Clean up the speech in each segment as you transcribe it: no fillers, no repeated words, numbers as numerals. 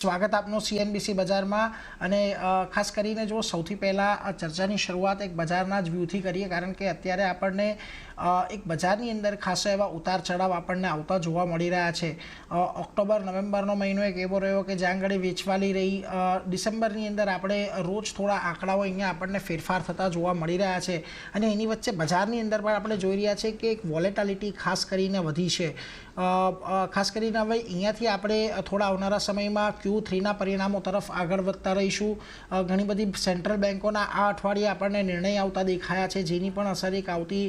સ્વાગત આપનું સીએનબીસી બજારમાં અને ખાસ કરીને જો સૌથી પહેલાં ચર્ચાની શરૂઆત એક બજારના જ વ્યૂથી કરીએ, કારણ કે અત્યારે આપણને એક બજારની અંદર ખાસો એવા ઉતાર ચઢાવ આપણને આવતા જોવા મળી રહ્યા છે. ઓક્ટોબર નવેમ્બરનો મહિનો એક એવો રહ્યો કે જ્યાં આગળ વેચવાલી રહી. ડિસેમ્બરની અંદર આપણે રોજ થોડા આંકડાઓ અહીંયા આપણને ફેરફાર થતા જોવા મળી રહ્યા છે અને એની વચ્ચે બજારની અંદર પણ આપણે જોઈ રહ્યા છીએ કે એક વોલેટાલિટી ખાસ કરીને વધી છે. ખાસ કરીને હવે અહીંયાથી આપણે થોડા આવનારા સમયમાં Q3ના પરિણામો તરફ આગળ વધતા રહીશું. ઘણી બધી સેન્ટ્રલ બેન્કોના આ અઠવાડિયે આપણને નિર્ણય આવતા દેખાયા છે, જેની પણ અસર એક આવતી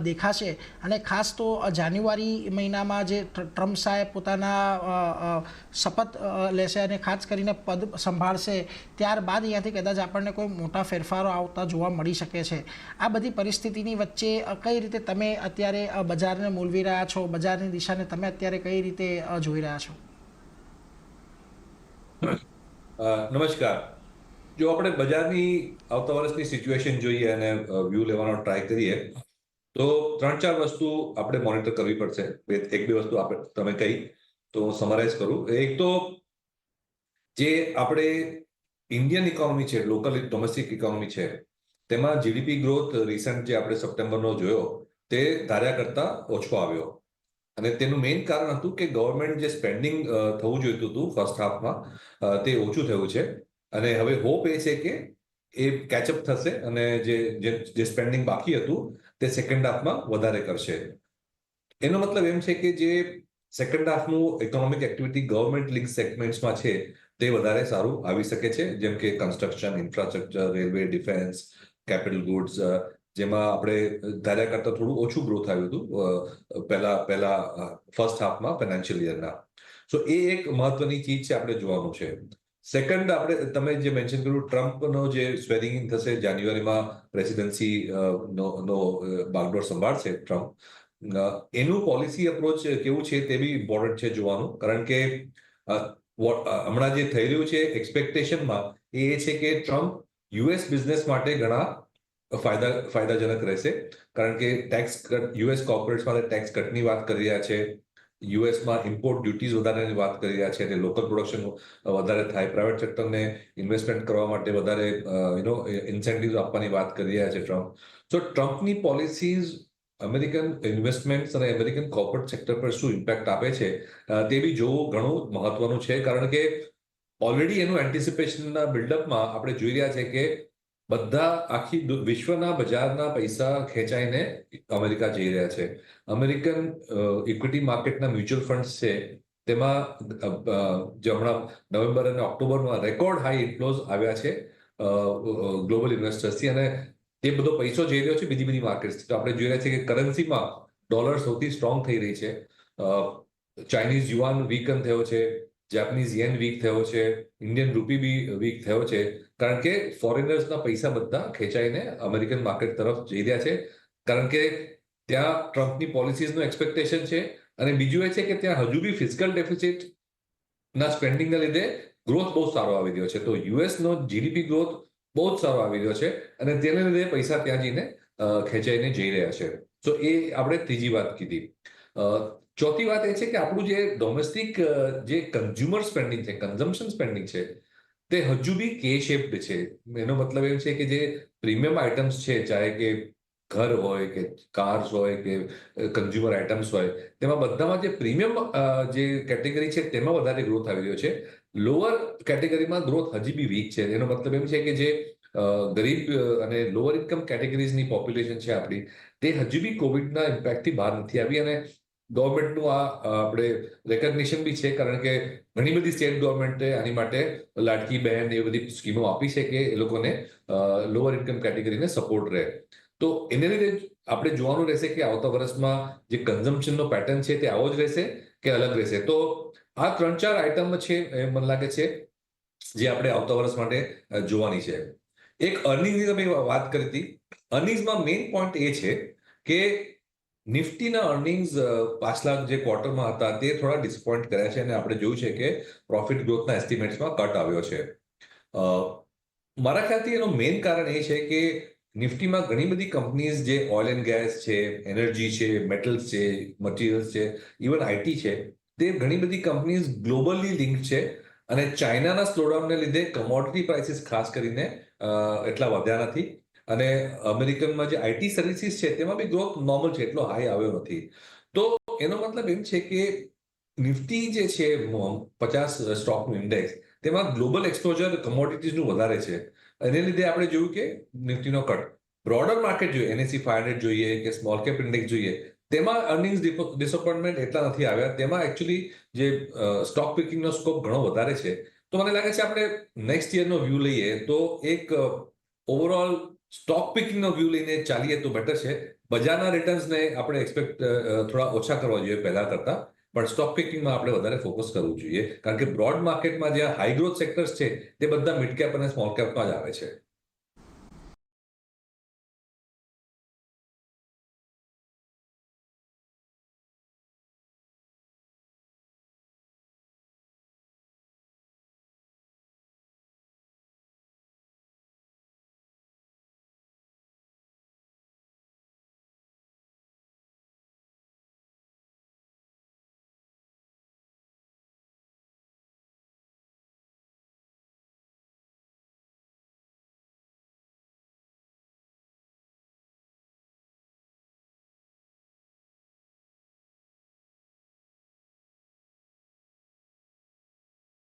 દેખાશે. અને ખાસ તો જાન્યુઆરી મહિનામાં જે ટ્રમ્પ સાહેબ પોતાના શપથ લેશે અને ખાસ કરીને પદ સંભાળશે, ત્યારબાદ અહીંયાથી કદાચ આપણને કોઈ મોટા ફેરફારો આવતા જોવા મળી શકે છે. આ બધી પરિસ્થિતિની વચ્ચે કઈ રીતે તમે અત્યારે બજારને મૂલવી રહ્યા છો, બજારની દિશાને તમે અત્યારે કઈ રીતે જોઈ રહ્યા છો? નમસ્કાર. જો આપણે બજારની આવતા વર્ષની સિચ્યુએશન જોઈએ અને વ્યૂ લેવાનો ટ્રાય કરીએ તો 3-4 વસ્તુ આપણે મોનિટર કરવી પડશે. એક બે વસ્તુ તમે કહી તો હું સમરાઇઝ કરું. એક તો જે આપણે ઇન્ડિયન ઇકોનોમી છે, લોકલ ડોમેસ્ટિક ઇકોનોમી છે, તેમાં જીડીપી ગ્રોથ રિસન્ટ જે આપણે સપ્ટેમ્બરનો જોયો તે ધાર્યા કરતા ઓછો આવ્યો. અને તેનું મેઇન કારણ હતું કે ગવર્મેન્ટ જે સ્પેન્ડિંગ થવું જોઈતું હતું ફર્સ્ટ હાફમાં તે ઓછું થયું છે. અને હવે હોપ એ છે કે એ કેચઅપ થશે અને જે સ્પેન્ડિંગ બાકી હતું તે સેકન્ડ હાફમાં વધારે કરશે. એનો મતલબ એમ છે કે જે સેકન્ડ હાફનું ઇકોનોમિક એક્ટિવિટી ગવર્મેન્ટ લિંક સેગમેન્ટ્સમાં છે તે વધારે સારું આવી શકે છે, જેમ કે construction, infrastructure, railway, defence, capital goods, જેમાં આપણે ધાર્યા કરતા થોડું ઓછું ગ્રોથ આવ્યું હતું પહેલા ફર્સ્ટ હાફમાં ફાઇનાન્શિયલ યરના. સો એ એક મહત્વની ચીજ છે, આપણે જોવાનું છે. સેકન્ડ, તમે જે મેન્શન કર્યું, ટ્રમ્પનો જે સ્વેરિંગ ઇન થશે જાન્યુઆરીમાં, પ્રેસિડેન્સી નો બાગડોર સંભાળશે ટ્રમ્પ, એનું પોલિસી અપ્રોચ કેવું છે તે બી ઇમ્પોર્ટન્ટ છે જોવાનું. કારણ કે હમણાં જે થઈ રહ્યું છે એક્સપેક્ટેશનમાં એ છે કે ટ્રમ્પ યુએસ બિઝનેસ માટે ઘણા ફાયદાજનક રહેશે. કારણ કે ટેક્સ કટ, યુએસ કોર્પોરેટ્સ માટે ટેક્સ કટની વાત કરી રહ્યા છે, યુએસમાં ઇમ્પોર્ટ ડ્યુટીઝ વધારવાની વાત કરી રહ્યા છે, અને લોકલ પ્રોડક્શન વધારે થાય, પ્રાઇવેટ સેક્ટરને ઇન્વેસ્ટમેન્ટ કરવા માટે વધારે ઇન્સેન્ટિવ્સ આપવાની વાત કરી રહ્યા છે ટ્રમ્પ. સો ટ્રમ્પની પોલિસીઝ અમેરિકન ઇન્વેસ્ટમેન્ટ્સ અને અમેરિકન કોર્પોરેટ સેક્ટર પર શું ઇમ્પેક્ટ આપે છે તે બી જોવું ઘણું મહત્વનું છે. કારણ કે ઓલરેડી એનું એન્ટિસિપેશનના બિલ્ડઅપમાં આપણે જોઈ રહ્યા છે કે બધા આખી વિશ્વના બજારના પૈસા ખેંચાઈને અમેરિકા જઈ રહ્યા છે. અમેરિકન ઇક્વિટી માર્કેટના મ્યુચ્યુઅલ ફંડ્સ છે, તેમાં જે હમણાં નવેમ્બર અને ઓક્ટોબરમાં રેકોર્ડ હાઈ ઇન્ફ્લોઝ આવ્યા છે ગ્લોબલ ઇન્વેસ્ટર્સથી, અને એ બધો પૈસો જઈ રહ્યો છે બીજી બધી માર્કેટ્સ. તો આપણે જોઈ રહ્યા છીએ કે કરન્સીમાં ડોલર સૌથી સ્ટ્રોંગ થઈ રહી છે, ચાઇનીઝ યુઆન વીકન થયો છે, જાપાનીઝ યેન વીક થયો છે, ઇન્ડિયન રૂપી બી વીક થયો છે. કારણ કે ફોરેનર્સના પૈસા બધા ખેંચાઈને અમેરિકન માર્કેટ તરફ જઈ રહ્યા છે. કારણ કે ત્યાં ટ્રમ્પની પોલિસીઝનું એક્સપેક્ટેશન છે, અને બીજું એ છે કે ત્યાં હજુ બી ફિસ્કલ ડેફિસિટના સ્પેન્ડિંગના લીધે ગ્રોથ બહુ સારો આવી રહ્યો છે. તો યુએસનો જીડીપી ગ્રોથ બહુ જ સારો આવી રહ્યો છે, અને તેને લીધે પૈસા ત્યાં જઈને ખેંચાઈને જઈ રહ્યા છે. તો એ આપણે ત્રીજી વાત કીધી. ચોથી વાત એ છે કે આપણું જે ડોમેસ્ટિક જે કન્ઝ્યુમર સ્પેન્ડિંગ છે, કન્ઝમ્પશન સ્પેન્ડિંગ છે, તે હજુ બી કે શેપ્ડ છે. એનો મતલબ એમ છે કે જે પ્રીમિયમ આઇટમ્સ છે, ચાહે કે ઘર હોય કે કાર્સ હોય કે કન્ઝ્યુમર આઇટમ્સ હોય, તેમાં બધામાં જે પ્રીમિયમ જે કેટેગરી છે તેમાં વધારે ગ્રોથ આવી રહ્યો છે. લોઅર કેટેગરીમાં ગ્રોથ હજી બી વીક છે. એનો મતલબ એમ છે કે જે ગરીબ અને લોઅર ઇન્કમ કેટેગરીઝની પોપ્યુલેશન છે આપણી, તે હજી બી કોવિડના ઇમ્પેક્ટથી બહાર નથી આવી. અને ગવર્મેન્ટનું આ આપણે રેકગ્નિશન બી છે, કારણ કે ઘણી બધી સ્ટેટ ગવર્મેન્ટે આની માટે લાડકી બહેન એ બધી સ્કીમો આપી છે કે એ લોકોને લોઅર ઇન્કમ કેટેગરીને સપોર્ટ રહે. તો એને લીધે આપણે જોવાનું રહેશે કે આવતા વર્ષમાં જે કન્ઝમ્પશનનો પેટર્ન છે તે આવો જ રહેશે કે અલગ રહેશે. તો આ 3-4 આઇટમ છે, મને લાગે છે, જે આપણે આવતા વર્ષ માટે જોવાની છે. એક અર્નિંગની તમે વાત કરી હતી. અર્નિંગ્સમાં મેઇન પોઈન્ટ એ છે કે નિફ્ટીના અર્નિંગ્સ પાછલા જે ક્વાર્ટરમાં હતા તે થોડા ડિસપોઇન્ટ કર્યા છે, અને આપણે જોયું છે કે પ્રોફિટ ગ્રોથના એસ્ટિમેટ્સમાં કટ આવ્યો છે. મારા ખ્યાલથી એનું મેઇન કારણ એ છે કે નિફ્ટીમાં ઘણી બધી કંપનીઝ જે ઓઇલ એન્ડ ગેસ છે, એનર્જી છે, મેટલ્સ છે, મટીરિયલ્સ છે, ઇવન આઈટી છે, તે ઘણી બધી કંપનીઝ ગ્લોબલી લિંક છે, અને ચાઇનાના સ્લોડાઉનને લીધે કમોડિટી પ્રાઇસીસ ખાસ કરીને એટલા વધ્યા નથી. અને અમેરિકનમાં જે આઈટી સર્વિસીસ છે તેમાં બી ગ્રોથ નોર્મલ છે, એટલો હાઈ આવ્યો નથી. તો એનો મતલબ એમ છે કે નિફ્ટી જે છે 50 સ્ટોકનું ઇન્ડેક્સ, તેમાં ગ્લોબલ એક્સપોઝર કમોડિટીઝનું વધારે છે. એને લીધે આપણે જોયું કે નિફ્ટીનો કટ. બ્રોડર માર્કેટ જોઈએ, NSE 500 જોઈએ કે સ્મોલ કેપ ઇન્ડેક્સ જોઈએ, તેમાં અર્નિંગ્સ ડિસઅપોઇન્ટમેન્ટ એટલા નથી આવ્યા. તેમાં એકચ્યુઅલી જે સ્ટોક પિકિંગનો સ્કોપ ઘણો વધારે છે. તો મને લાગે છે આપણે નેક્સ્ટ યરનો વ્યૂ લઈએ તો એક ઓવરઓલ સ્ટોક પિકિંગનો વ્યૂ લઈને ચાલીએ તો બેટર છે. બજારના રિટર્ન્સને આપણે એક્સપેક્ટ થોડા ઓછા કરવા જોઈએ પહેલા કરતા, પણ સ્ટોક પિકિંગમાં આપણે વધારે ફોકસ કરવું જોઈએ, કારણ કે બ્રોડ માર્કેટમાં જે હાઈ ગ્રોથ સેક્ટર્સ છે તે બધા મિડ કેપ અને સ્મોલ કેપમાં જ આવે છે.